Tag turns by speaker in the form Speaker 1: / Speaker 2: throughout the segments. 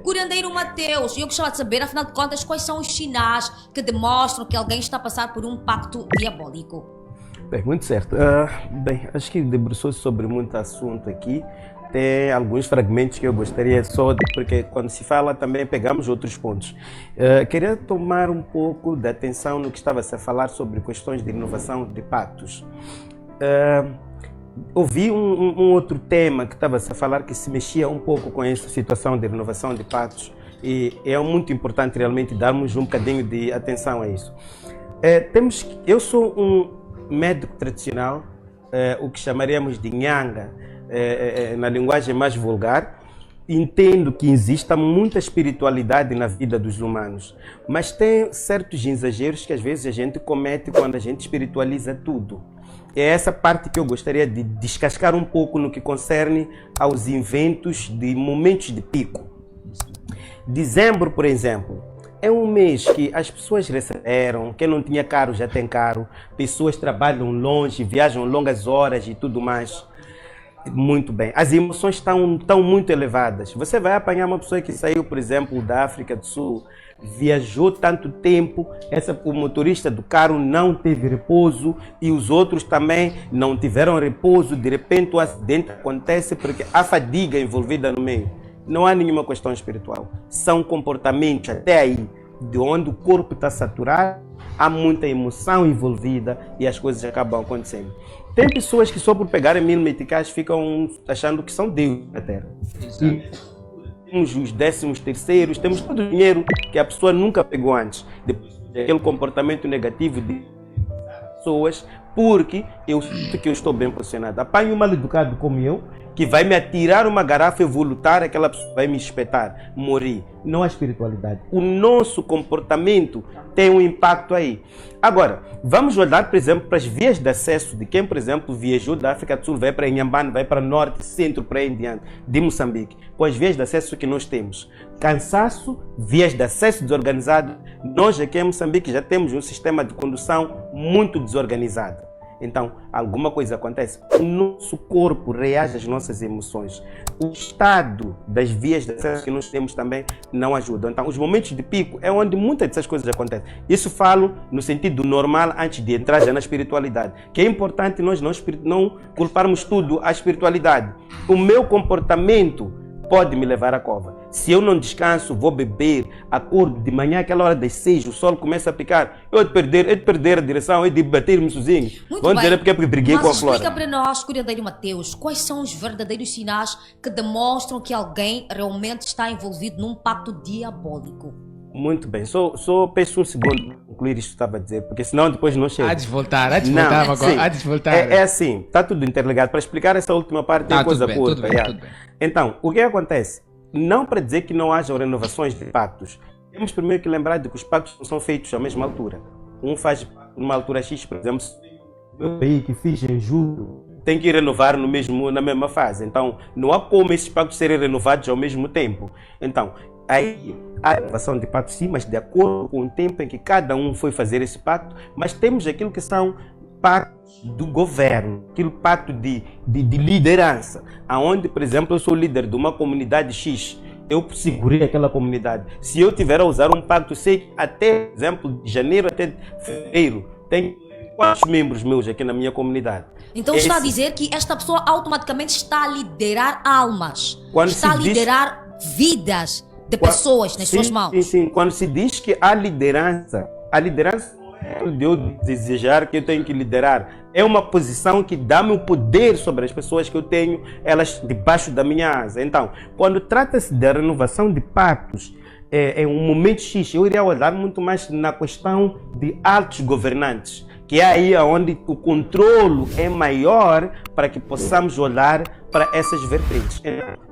Speaker 1: Curandeiro Mateus, eu gostava de saber, afinal de contas, quais são os sinais que demonstram que alguém está a passar por um pacto diabólico?
Speaker 2: Bem, muito certo. Bem, acho que debruçou-se sobre muito assunto aqui. Tem alguns fragmentos que eu gostaria só de, porque quando se fala também pegamos outros pontos. Queria tomar um pouco de atenção no que estava-se a falar sobre questões de inovação de pactos. Ouvi um outro tema que estava-se a falar que se mexia um pouco com essa situação de renovação de pactos e é muito importante realmente darmos um bocadinho de atenção a isso. Eu sou um médico tradicional, o que chamaríamos de nhanga, na linguagem mais vulgar. Entendo que exista muita espiritualidade na vida dos humanos, mas tem certos exageros que às vezes a gente comete quando a gente espiritualiza tudo. É essa parte que eu gostaria de descascar um pouco no que concerne aos eventos de momentos de pico. Dezembro, por exemplo, é um mês que as pessoas receberam, quem não tinha carro já tem carro, pessoas trabalham longe, viajam longas horas e tudo mais. Muito bem, as emoções estão muito elevadas. Você vai apanhar uma pessoa que saiu, por exemplo, da África do Sul, viajou tanto tempo, o motorista do carro não teve repouso e os outros também não tiveram repouso. De repente o acidente acontece porque há fadiga envolvida no meio. Não há nenhuma questão espiritual, são comportamentos até aí, de onde o corpo está saturado, há muita emoção envolvida e as coisas acabam acontecendo. Tem pessoas que só por pegarem 1000 meticais ficam achando que são Deus na Terra. E temos os 13º, temos todo o dinheiro que a pessoa nunca pegou antes. Depois daquele comportamento negativo de pessoas, porque eu sinto que eu estou bem posicionado. Apanho um mal educado como eu, que vai me atirar uma garrafa, eu vou lutar, aquela pessoa vai me espetar, morrer. Não há espiritualidade. O nosso comportamento tem um impacto aí. Agora, vamos olhar, por exemplo, para as vias de acesso de quem, por exemplo, viajou da África do Sul, vai para Inhambane, vai para Norte, Centro, para aí em diante, de Moçambique. Com as vias de acesso que nós temos. Cansaço, vias de acesso desorganizadas. Nós aqui em Moçambique já temos um sistema de condução muito desorganizado. Então, alguma coisa acontece. O nosso corpo reage às nossas emoções. O estado das vias de acesso que nós temos também não ajuda. Então, os momentos de pico é onde muitas dessas coisas acontecem. Isso falo no sentido normal, antes de entrar já na espiritualidade. Que é importante nós não culparmos tudo à espiritualidade. O meu comportamento pode me levar à cova. Se eu não descanso, vou beber, acordo de manhã, aquela hora das 6, o sol começa a picar, eu de perder a direção, eu de bater-me sozinho. Vão dizer porque briguei com a flora.
Speaker 1: Explica para nós, curandeiro Mateus, quais são os verdadeiros sinais que demonstram que alguém realmente está envolvido num pacto diabólico?
Speaker 2: Muito bem, só peço um segundo para concluir isto que estava a dizer, porque senão depois não chega.
Speaker 3: Há de voltar agora, há de voltar.
Speaker 2: É assim, está tudo interligado. Para explicar essa última parte tem coisa curta.
Speaker 3: Tudo bem.
Speaker 2: Então, o que acontece? Não para dizer que não hajam renovações de pactos. Temos primeiro que lembrar de que os pactos não são feitos à mesma altura. Um faz numa altura X, por exemplo, eu aí que fiz em julho, tem que renovar na mesma fase. Então, não há como esses pactos serem renovados ao mesmo tempo. Então, aí há renovação de pactos sim, mas de acordo com o tempo em que cada um foi fazer esse pacto, mas temos aquilo que são pactos do governo, aquele pacto de liderança, aonde, por exemplo, eu sou líder de uma comunidade X, eu segurei aquela comunidade. Se eu tiver a usar um pacto, sei que até, por exemplo, de janeiro até fevereiro, tem 4 membros meus aqui na minha comunidade.
Speaker 1: Então está a dizer que esta pessoa automaticamente está a liderar almas, está a liderar vidas de pessoas nas suas mãos.
Speaker 2: Sim. Quando se diz que há liderança de eu desejar que eu tenho que liderar, é uma posição que dá-me o poder sobre as pessoas que eu tenho, elas debaixo da minha asa. Então, quando trata-se da renovação de pactos, é um momento X, eu iria olhar muito mais na questão de altos governantes, que é aí onde o controlo é maior para que possamos olhar para essas vertentes.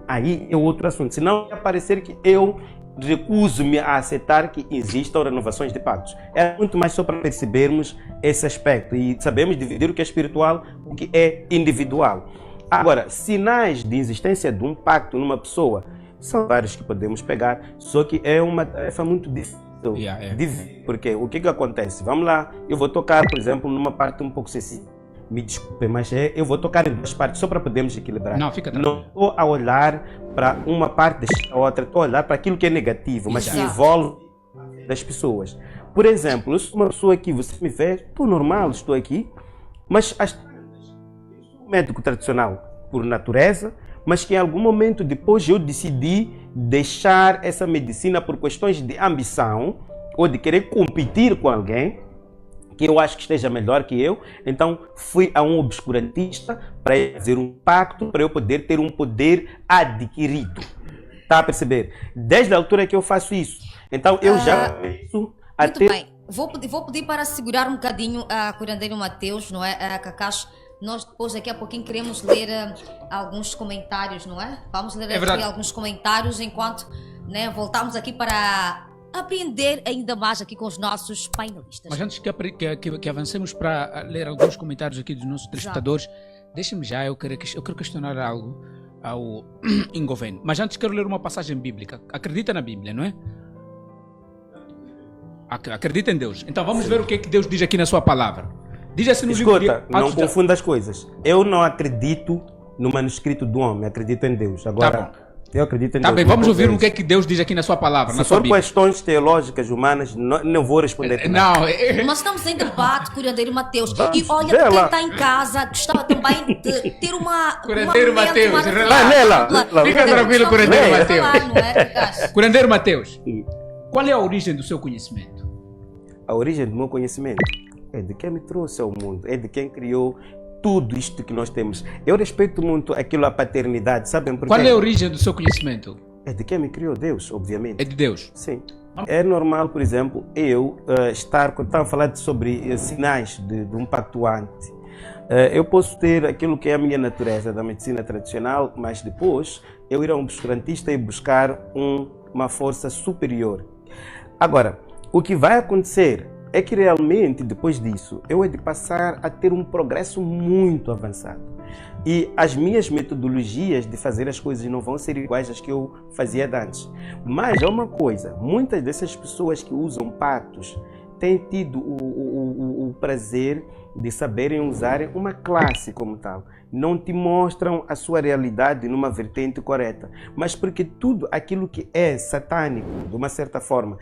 Speaker 2: Aí é outro assunto, senão vai parecer que eu recuso-me a aceitar que existam renovações de pactos. É muito mais só para percebermos esse aspecto e sabemos dividir o que é espiritual e o que é individual. Agora, sinais de existência de um pacto numa pessoa, são vários que podemos pegar, só que é uma tarefa muito difícil. Porque o que acontece? Vamos lá, eu vou tocar, por exemplo, numa parte um pouco sensível. me desculpem, mas eu vou tocar em duas partes só para podermos equilibrar.
Speaker 3: Não, fica tranquilo.
Speaker 2: Não estou a olhar para uma parte deixar a outra, estou a olhar para aquilo que é negativo, mas que envolve das pessoas. Por exemplo, eu sou uma pessoa que você me vê, estou normal, estou aqui, mas sou médico tradicional por natureza, mas que em algum momento depois eu decidi deixar essa medicina por questões de ambição ou de querer competir com alguém que eu acho que esteja melhor que eu. Então fui a um obscurantista para fazer um pacto para eu poder ter um poder adquirido. Está a perceber? Desde a altura que eu faço isso. Então eu já penso a
Speaker 1: muito
Speaker 2: ter...
Speaker 1: bem. Vou pedir para segurar um bocadinho a curandeiro Mateus, não é, Kakash? Nós depois daqui a pouquinho queremos ler alguns comentários, não é? Vamos ler aqui alguns comentários enquanto, né, voltamos aqui para aprender ainda mais aqui com os nossos painelistas.
Speaker 3: Mas antes que avancemos para ler alguns comentários aqui dos nossos telespectadores, deixe-me já, eu quero questionar algo ao Ingoven. Mas antes quero ler uma passagem bíblica. Acredita na Bíblia, não é? Acredita em Deus. Então vamos ver o que é que Deus diz aqui na sua palavra. Diz assim no livro de...
Speaker 2: não confunda as coisas. Eu não acredito no manuscrito do homem, acredito em Deus. Agora, eu acredito em Deus.
Speaker 3: Tá bem, vamos ouvir o que é que Deus diz aqui na sua palavra.
Speaker 2: Se for questões teológicas humanas, não vou responder.
Speaker 3: Não,
Speaker 1: nós estamos em debate, curandeiro Mateus. E olha, quem está em casa gostava também de ter uma...
Speaker 3: Curandeiro Mateus,
Speaker 2: relaxa.
Speaker 3: Fica tranquilo, curandeiro Mateus. Curandeiro Mateus, qual é a origem do seu conhecimento?
Speaker 2: A origem do meu conhecimento é de quem me trouxe ao mundo, é de quem criou tudo isto que nós temos. Eu respeito muito aquilo, a paternidade, sabem por quê?
Speaker 3: Qual é a origem do seu conhecimento?
Speaker 2: É de quem me criou, Deus, obviamente.
Speaker 3: É de Deus?
Speaker 2: Sim. É normal, por exemplo, eu estar, quando estava a falar sobre sinais de um pactuante, eu posso ter aquilo que é a minha natureza da medicina tradicional, mas depois eu ir a um obscurantista e buscar uma força superior. Agora, o que vai acontecer é que realmente, depois disso, eu hei de passar a ter um progresso muito avançado. E as minhas metodologias de fazer as coisas não vão ser iguais às que eu fazia antes. Mas é uma coisa, muitas dessas pessoas que usam pactos têm tido o prazer de saberem usarem uma classe como tal. Não te mostram a sua realidade numa vertente correta. Mas porque tudo aquilo que é satânico, de uma certa forma,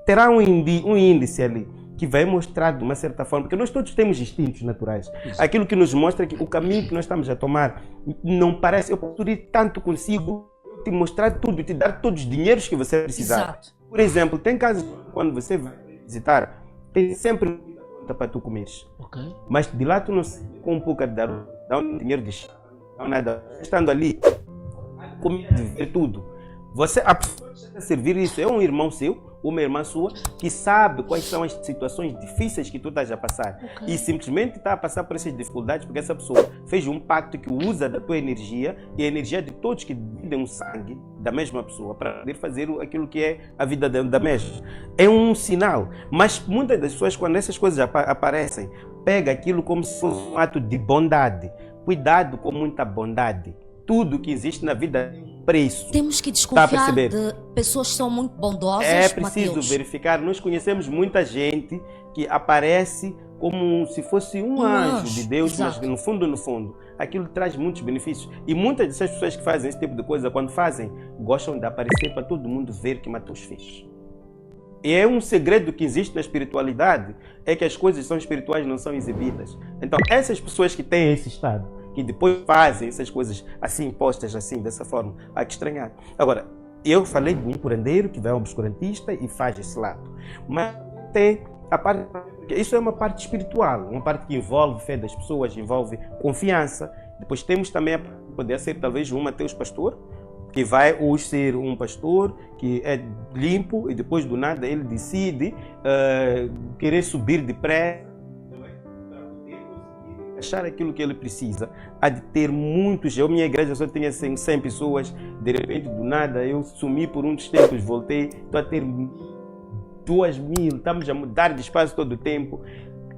Speaker 2: terá um índice ali que vai mostrar de uma certa forma, porque nós todos temos instintos naturais. Isso. Aquilo que nos mostra que o caminho que nós estamos a tomar não parece, eu posso ir tanto consigo, te mostrar tudo, te dar todos os dinheiros que você precisar. Exato. Por exemplo, tem casos quando você vai visitar, tem sempre conta para tu comeres. Okay. Mas de lá tu não sei com um pouco de dar um dinheiro de chá, não nada. Estando ali, comida, ver tudo. Você, a pessoa que está a servir isso é um irmão seu, uma irmã sua, que sabe quais são as situações difíceis que tu estás a passar. Okay. E simplesmente está a passar por essas dificuldades porque essa pessoa fez um pacto que usa da tua energia e a energia de todos que dividem o sangue da mesma pessoa para poder fazer aquilo que é a vida da mesma. É um sinal. Mas muitas das pessoas, quando essas coisas aparecem, pega aquilo como se fosse um ato de bondade. Cuidado com muita bondade. Tudo que existe na vida preço.
Speaker 1: Temos que desconfiar de pessoas que são muito bondosas.
Speaker 2: É preciso verificar. Nós conhecemos muita gente que aparece como se fosse um anjo de Deus, exato. Mas no fundo, aquilo traz muitos benefícios. E muitas dessas pessoas que fazem esse tipo de coisa, quando fazem, gostam de aparecer para todo mundo ver que Mateus fez. E é um segredo que existe na espiritualidade, é que as coisas são espirituais, não são exibidas. Então, essas pessoas que têm esse estado, que depois fazem essas coisas assim, postas assim, dessa forma, há que estranhar. Agora, eu falei de um curandeiro que vai a um obscurantista e faz esse lado. Mas tem a parte, isso é uma parte espiritual, uma parte que envolve fé das pessoas, envolve confiança. Depois temos também, poder ser talvez um Mateus pastor, que vai hoje ser um pastor que é limpo e depois do nada ele decide querer subir depressa, achar aquilo que ele precisa. Há de ter muitos. Minha igreja só tinha 100 pessoas, de repente do nada eu sumi por uns tempos, voltei, estou a ter 2.000, estamos a mudar de espaço todo o tempo.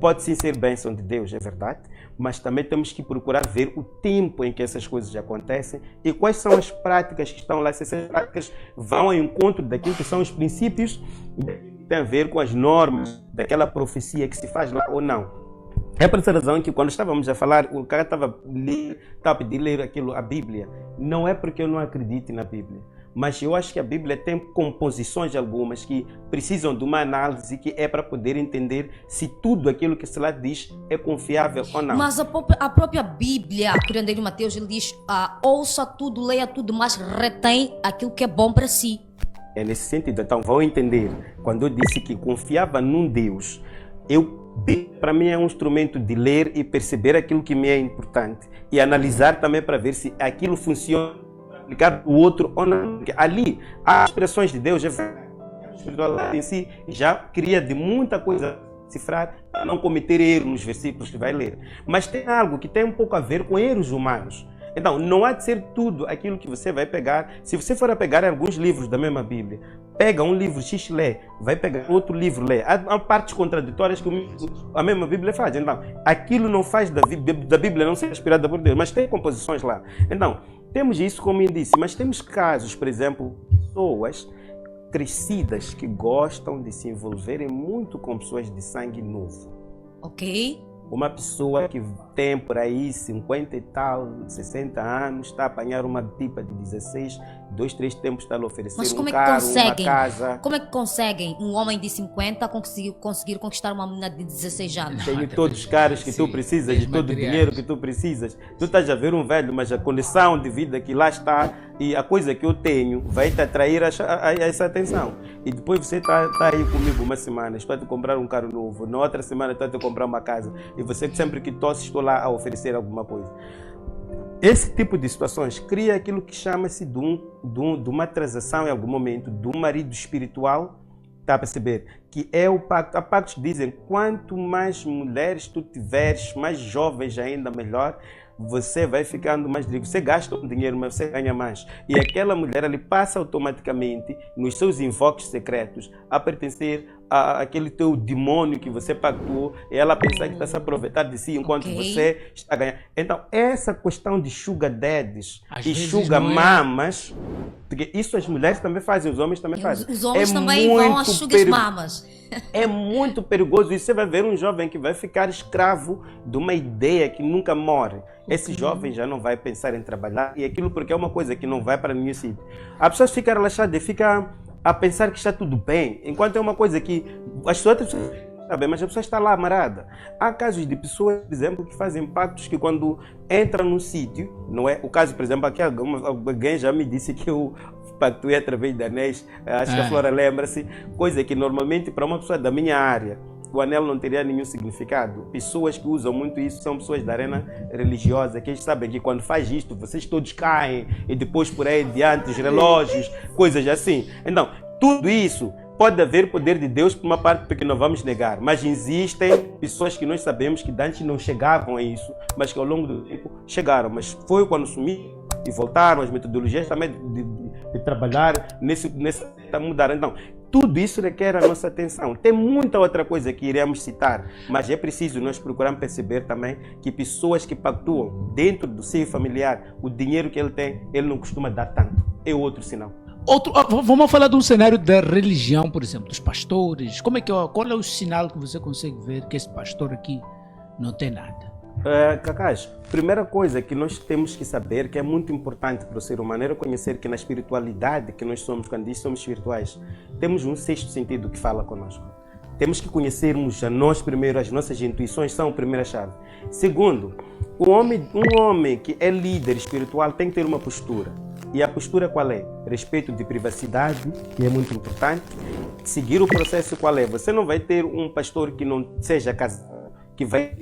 Speaker 2: Pode sim ser bênção de Deus, é verdade, mas também temos que procurar ver o tempo em que essas coisas acontecem e quais são as práticas que estão lá, se essas práticas vão ao encontro daquilo que são os princípios que tem a ver com as normas daquela profecia que se faz lá ou não. É por essa razão que quando estávamos a falar, o cara estava a pedir ler aquilo, a Bíblia. Não é porque eu não acredito na Bíblia, mas eu acho que a Bíblia tem composições algumas que precisam de uma análise que é para poder entender se tudo aquilo que se lá diz é confiável ou não.
Speaker 1: Mas a própria Bíblia, curandeiro Mateus, ele diz, ouça tudo, leia tudo, mas retém aquilo que é bom para si.
Speaker 2: É nesse sentido. Então vão entender, quando eu disse que confiava num Deus, para mim é um instrumento de ler e perceber aquilo que me é importante e analisar também para ver se aquilo funciona, aplicar o outro ou não. Porque ali, as expressões de Deus, a espiritualidade em si já cria de muita coisa cifrar para não cometer erros nos versículos que vai ler. Mas tem algo que tem um pouco a ver com erros humanos. Então, não há de ser tudo aquilo que você vai pegar. Se você for a pegar alguns livros da mesma Bíblia, pega um livro X, lê, vai pegar outro livro, lê. Há partes contraditórias que a mesma Bíblia faz. Então, aquilo não faz da Bíblia não ser inspirada por Deus, mas tem composições lá. Então, temos isso como índice, mas temos casos, por exemplo, pessoas crescidas que gostam de se envolverem muito com pessoas de sangue novo.
Speaker 1: Ok.
Speaker 2: Uma pessoa que tem por aí 50 e tal, 60 anos, está a apanhar uma tipa de 16, 2, 3 tempos está a lhe oferecer um carro, uma casa.
Speaker 1: Como é que conseguem um homem de 50 conseguir conquistar uma menina de 16 anos?
Speaker 2: Tem todos os caras que tu precisas, de todo o dinheiro que tu precisas. Tu estás a ver um velho, mas a condição de vida que lá está e a coisa que eu tenho vai te atrair a essa atenção. E depois você está aí comigo uma semana, estou a te comprar um carro novo, na outra semana estou a te comprar uma casa. E você sempre que tosse, estou lá a oferecer alguma coisa. Esse tipo de situações cria aquilo que chama-se de uma transação em algum momento, do marido espiritual, está a perceber? Que é o pacto. Há pactos que dizem, quanto mais mulheres tu tiveres, mais jovens ainda melhor, você vai ficando mais rico. Você gasta um dinheiro, mas você ganha mais. E aquela mulher ali passa automaticamente, nos seus invoques secretos, a pertencer àquele teu demônio que você pactuou, e ela pensar que está se aproveitar de si enquanto você está ganhando. Então, essa questão de sugar daddies e sugar mamas, porque isso as mulheres também fazem, os homens também fazem.
Speaker 1: Os homens também vão às sugar mamas.
Speaker 2: É muito perigoso. E você vai ver um jovem que vai ficar escravo de uma ideia que nunca morre. Esse jovem já não vai pensar em trabalhar, e aquilo porque é uma coisa que não vai para nenhum sítio. A pessoa fica relaxada e fica a pensar que está tudo bem, enquanto é uma coisa que as outras pessoas sabem, mas a pessoa está lá amarrada. Há casos de pessoas, por exemplo, que fazem pactos que quando entram num sítio, não é? O caso, por exemplo, aqui alguém já me disse que eu pactuei através de anéis, acho que a Flora lembra-se, coisa que normalmente para uma pessoa da minha área, o anel não teria nenhum significado. Pessoas que usam muito isso são pessoas da arena religiosa, que eles sabem que quando faz isto, vocês todos caem, e depois por aí diante os relógios, coisas assim. Então, tudo isso pode haver poder de Deus por uma parte, porque não vamos negar, mas existem pessoas que nós sabemos que antes não chegavam a isso, mas que ao longo do tempo chegaram. Mas foi quando sumiram e voltaram, as metodologias também de trabalhar nessa mudaram. Então, tudo isso requer a nossa atenção. Tem muita outra coisa que iremos citar, mas é preciso nós procurarmos perceber também que pessoas que pactuam dentro do seio familiar, o dinheiro que ele tem, ele não costuma dar tanto. É outro sinal.
Speaker 3: Vamos falar de um cenário da religião, por exemplo, dos pastores. Qual é o sinal que você consegue ver que esse pastor aqui não tem nada?
Speaker 2: Cacás, primeira coisa que nós temos que saber, que é muito importante para o ser humano, é reconhecer que na espiritualidade que nós somos, quando diz somos espirituais, temos um sexto sentido que fala conosco. Temos que conhecermos a nós primeiro, as nossas intuições são a primeira chave. Segundo, um homem que é líder espiritual tem que ter uma postura. E a postura qual é? Respeito de privacidade, que é muito importante. Seguir o processo qual é? Você não vai ter um pastor que não seja casado, que vai...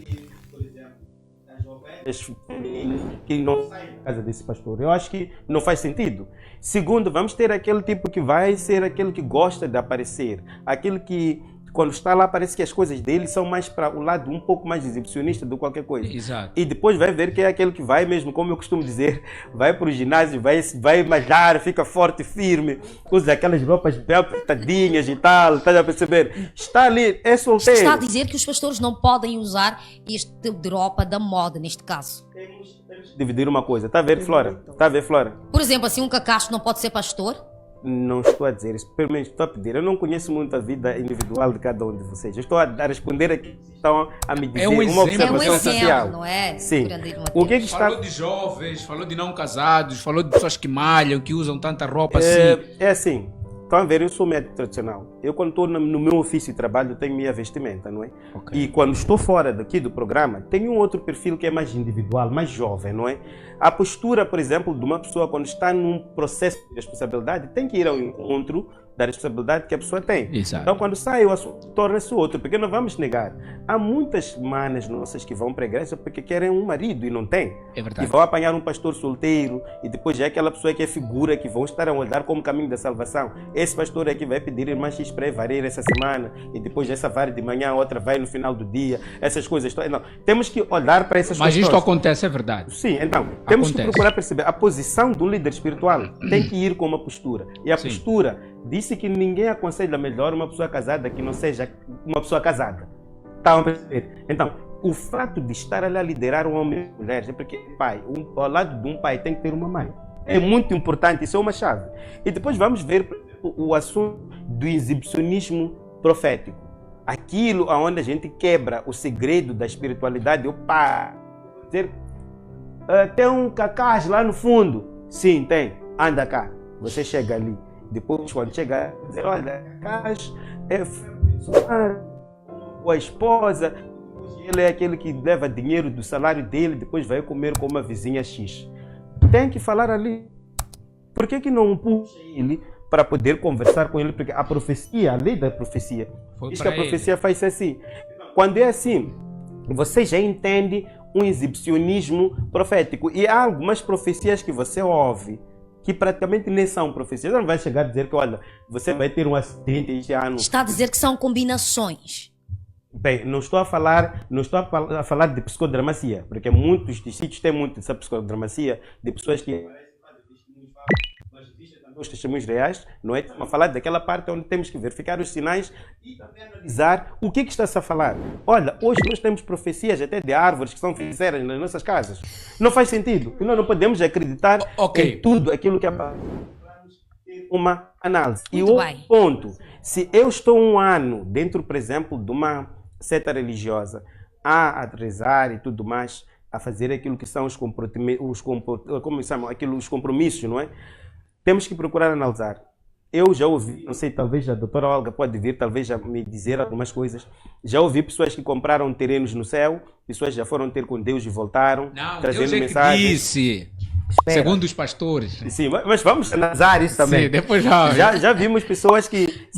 Speaker 2: que não sai da casa desse pastor. Eu acho que não faz sentido. Segundo, vamos ter aquele tipo que vai ser aquele que gosta de aparecer, aquele que quando está lá parece que as coisas dele são mais para o lado um pouco mais exibicionista do que qualquer coisa.
Speaker 3: Exato.
Speaker 2: E depois vai ver que é aquele que vai mesmo, como eu costumo dizer, vai para o ginásio, vai malhar, fica forte e firme, usa aquelas roupas bem apertadinhas e tal, está a perceber? Está ali, é solteiro.
Speaker 1: Está a dizer que os pastores não podem usar este tipo de roupa da moda, neste caso.
Speaker 2: Temos que dividir uma coisa. Está a ver, Flora? Está a ver, Flora?
Speaker 1: Por exemplo, assim, um cacacho não pode ser pastor?
Speaker 2: Não estou a dizer isso, pelo menos estou a pedir. Eu não conheço muito a vida individual de cada um de vocês. Eu estou a responder aqui, estão a me dizer uma observação social.
Speaker 1: Não é?
Speaker 2: Sim. O que está...
Speaker 3: Falou de jovens, falou de não casados, falou de pessoas que malham, que usam tanta roupa assim.
Speaker 2: É assim. Estão a ver, eu sou médico tradicional. Eu, quando estou no meu ofício de trabalho, tenho minha vestimenta, não é? Okay. E quando estou fora daqui do programa, tenho um outro perfil que é mais individual, mais jovem, não é? A postura, por exemplo, de uma pessoa quando está num processo de responsabilidade, tem que ir ao encontro da responsabilidade que a pessoa tem.
Speaker 3: Exato.
Speaker 2: Então, quando sai, o assunto torna-se outro, porque não vamos negar. Há muitas manas nossas que vão para a igreja porque querem um marido e não têm.
Speaker 3: É verdade.
Speaker 2: E vão apanhar um pastor solteiro e depois já é aquela pessoa que é figura que vão estar a olhar como caminho da salvação. Esse pastor é que vai pedir irmã X para ir varir essa semana e depois essa vara de manhã, a outra vai no final do dia. Essas coisas. Não, temos que olhar para essas coisas.
Speaker 3: Mas isto acontece, é verdade.
Speaker 2: Sim, então, temos que procurar perceber. A posição de um líder espiritual tem que ir com uma postura. E a postura disse que ninguém aconselha melhor uma pessoa casada que não seja uma pessoa casada. Estão a perceber? Então, o fato de estar ali a liderar um homem e mulher é porque pai, ao lado de um pai tem que ter uma mãe. É muito importante, isso é uma chave. E depois vamos ver o assunto do exibicionismo profético. Aquilo onde a gente quebra o segredo da espiritualidade. O pai dizer, tem um cacás lá no fundo. Sim, tem. Anda cá. Você chega ali. Depois, quando chegar, dizer, olha, cacás é com a esposa. Ele é aquele que leva dinheiro do salário dele, depois vai comer com uma vizinha X. Tem que falar ali. Por que não puxa ele para poder conversar com ele? Porque a profecia, a lei da profecia, diz que a profecia faz assim. Quando é assim, você já entende um exibicionismo profético. E há algumas profecias que você ouve que praticamente nem são profecias. Você não vai chegar a dizer que, olha, você vai ter um acidente este ano.
Speaker 1: Está a dizer que são combinações.
Speaker 2: Bem, não estou a falar de psicodramacia, porque muitos dos sítios têm muito dessa psicodramacia, de pessoas que os testemunhos reais, não é? A falar daquela parte onde temos que verificar os sinais e também analisar o que está-se a falar. Olha, hoje nós temos profecias até de árvores que são feiticeiras nas nossas casas. Não faz sentido. Nós não podemos acreditar em tudo aquilo que é uma análise.
Speaker 1: Muito
Speaker 2: e outro ponto, se eu estou um ano dentro, por exemplo, de uma seta religiosa, a rezar e tudo mais, a fazer aquilo que são os compromissos, não é? Temos que procurar analisar. Eu já ouvi, não sei, talvez a doutora Olga pode vir, talvez já me dizer algumas coisas. Já ouvi pessoas que compraram terrenos no céu, pessoas já foram ter com Deus e voltaram, trazendo
Speaker 3: Deus
Speaker 2: mensagens.
Speaker 3: Disse. Segundo os pastores.
Speaker 2: Sim, mas vamos analisar isso também.
Speaker 3: Sim, depois já
Speaker 2: vimos pessoas que...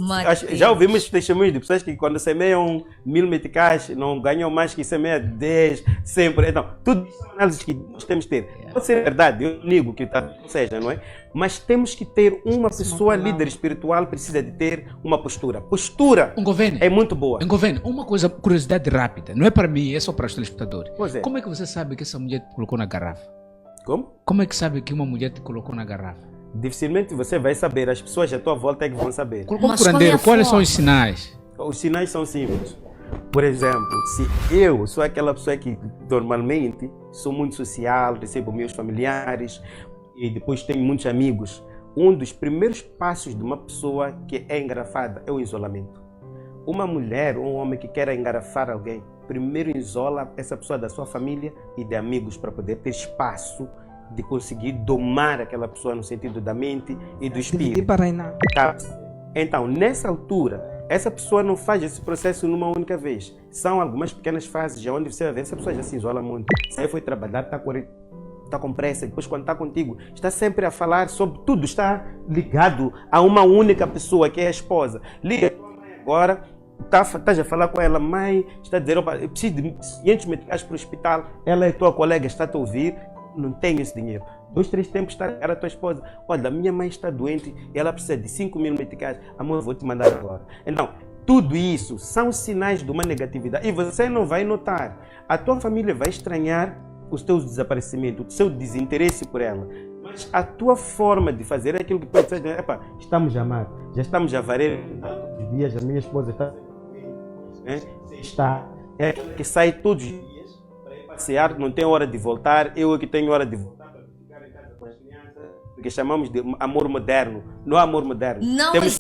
Speaker 2: Já ouvimos testemunhos de pessoas que quando semeiam 1000 meticais não ganham mais que semeia 10, sempre. Então, tudo isso é análise que nós temos que ter. Pode ser verdade, eu nego que seja, não é? Mas temos que ter uma pessoa líder espiritual, precisa de ter uma postura. Postura é muito boa.
Speaker 3: Governo, uma coisa, curiosidade rápida. Não é para mim, é só para os telespectadores.
Speaker 2: Pois é.
Speaker 3: Como é que você sabe que essa mulher te colocou na garrafa?
Speaker 2: Como?
Speaker 3: Como é que sabe que uma mulher te colocou na garrafa?
Speaker 2: Dificilmente você vai saber, as pessoas à tua volta é que vão saber.
Speaker 3: Quais são os sinais?
Speaker 2: Os sinais são simples. Por exemplo, se eu sou aquela pessoa que normalmente sou muito social, recebo meus familiares e depois tenho muitos amigos, um dos primeiros passos de uma pessoa que é engarrafada é o isolamento. Uma mulher ou um homem que quer engarrafar alguém, primeiro isola essa pessoa da sua família e de amigos para poder ter espaço de conseguir domar aquela pessoa no sentido da mente e do espírito. Tá? Então, nessa altura, essa pessoa não faz esse processo numa única vez. São algumas pequenas fases onde você vai ver, essa pessoa já se isola muito. Você foi trabalhar, está com pressa, depois quando está contigo, está sempre a falar sobre tudo, está ligado a uma única pessoa que é a esposa. Liga agora, estás a falar com ela, mãe, está a dizer, opa, eu preciso de 500 meticais para o hospital, ela é tua colega, está-te a ouvir, não tenho esse dinheiro. 2, 3 tempos está a ligar a tua esposa, olha, minha mãe está doente, ela precisa de 5.000 meticais, amor, eu vou te mandar agora. Então, tudo isso são sinais de uma negatividade e você não vai notar. A tua família vai estranhar os teus desaparecimentos, o seu desinteresse por ela. Mas a tua forma de fazer é aquilo que pode ser, epa, estamos a amar, já estamos a valer todos os dias, a minha esposa é aquela que sai todos os dias para ir passear, não tem hora de voltar, eu é que tenho hora de voltar para ficar em casa com as crianças, que chamamos de amor moderno. Não há amor moderno.
Speaker 1: Não
Speaker 2: Temos